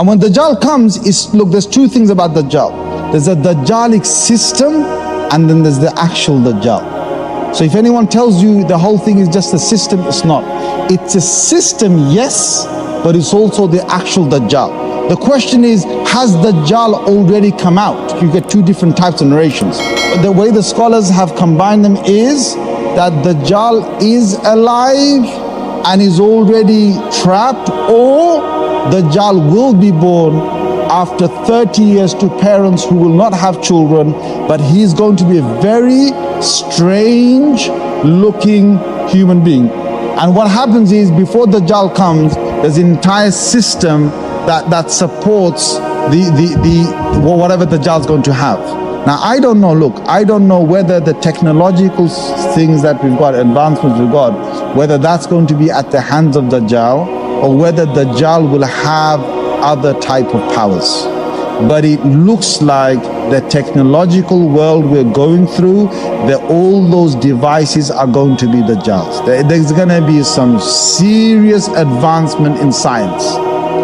And when Dajjal comes, look, there's two things about Dajjal. There's a Dajjalic system, and then there's the actual Dajjal. So if anyone tells you the whole thing is just a system, it's not. It's a system, yes, but it's also the actual Dajjal. The question is, has Dajjal already come out? You get two different types of narrations. The way the scholars have combined them is that Dajjal is alive and is already trapped, or Dajjal will be born after 30 years to parents who will not have children, but he's going to be a very strange looking human being. And what happens is, before Dajjal comes, there's an entire system that supports whatever Dajjal's going to have. Now, I don't know, look, I don't know whether the technological things that we've got, advancements we've got, whether that's going to be at the hands of Dajjal, or whether Dajjal will have other type of powers. But it looks like the technological world we're going through, that all those devices are going to be Dajjal's. There's going to be some serious advancement in science.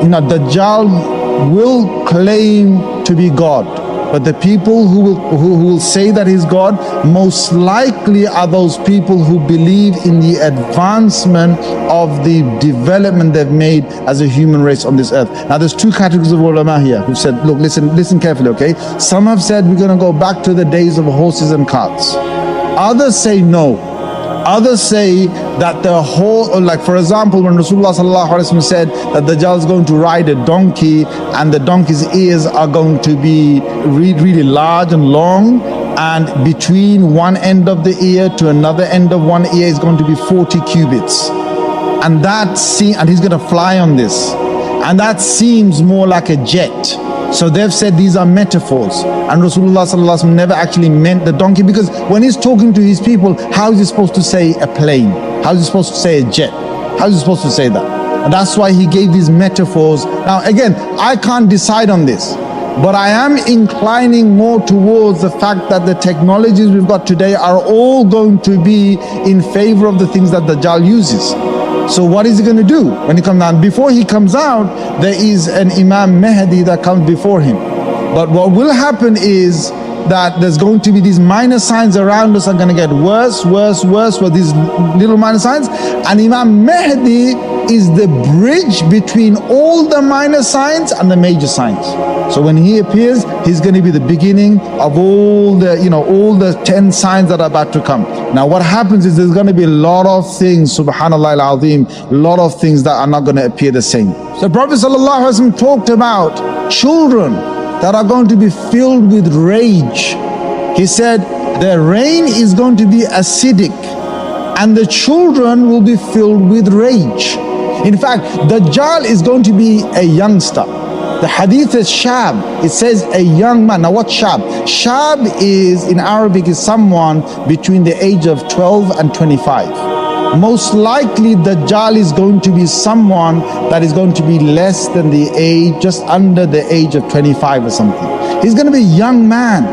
You know, Dajjal will claim to be God, but the people who will say that he's God most likely are those people who believe in the advancement of the development they've made as a human race on this earth. Now, there's two categories of ulama here who said, look, listen carefully, okay? Some have said we're going to go back to the days of horses and carts. Others say no. Others say that the whole, like for example, when Rasulullah sallallahu alaihi wasallam said that Dajjal is going to ride a donkey and the donkey's ears are going to be really large and long, and between one end of the ear to another end of one ear is going to be 40 cubits. And and he's going to fly on this. And that seems more like a jet. So they've said these are metaphors, and Rasulullah sallallahu alaihi wasallam never actually meant the donkey, because when he's talking to his people, how is he supposed to say a plane? How is he supposed to say a jet? How is he supposed to say that? And that's why he gave these metaphors. Now again, I can't decide on this, but I am inclining more towards the fact that the technologies we've got today are all going to be in favor of the things that Dajjal uses. So what is he going to do when he comes down? Before he comes out, there is an Imam Mahdi that comes before him. But what will happen is that there's going to be these minor signs around us are going to get worse with these little minor signs. And Imam Mahdi is the bridge between all the minor signs and the major signs. So when he appears, he's going to be the beginning of all the, all the 10 signs that are about to come. Now what happens is there's going to be a lot of things, subhanallah al-azim, a lot of things that are not going to appear the same. So Prophet ﷺ talked about children that are going to be filled with rage. He said the rain is going to be acidic and the children will be filled with rage. In fact, Dajjal is going to be a youngster. The hadith is shab. It says a young man. Now what's shab? Shab is, in Arabic, is someone between the age of 12 and 25. Most likely Dajjal is going to be someone that is going to be less than the age, just under the age of 25 or something. He's going to be a young man,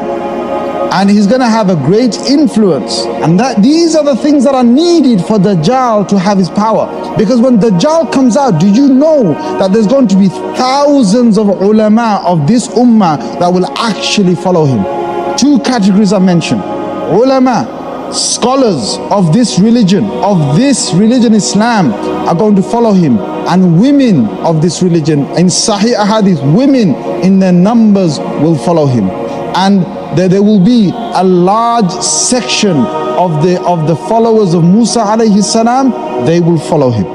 and he's going to have a great influence. And these are the things that are needed for Dajjal to have his power. Because when Dajjal comes out, do you know that there's going to be thousands of ulama of this ummah that will actually follow him? Two categories are mentioned. Ulama, scholars of this religion Islam, are going to follow him, and women of this religion, in Sahih Ahadith, women in their numbers will follow him. And there will be a large section of the followers of Musa alayhi salam, they will follow him.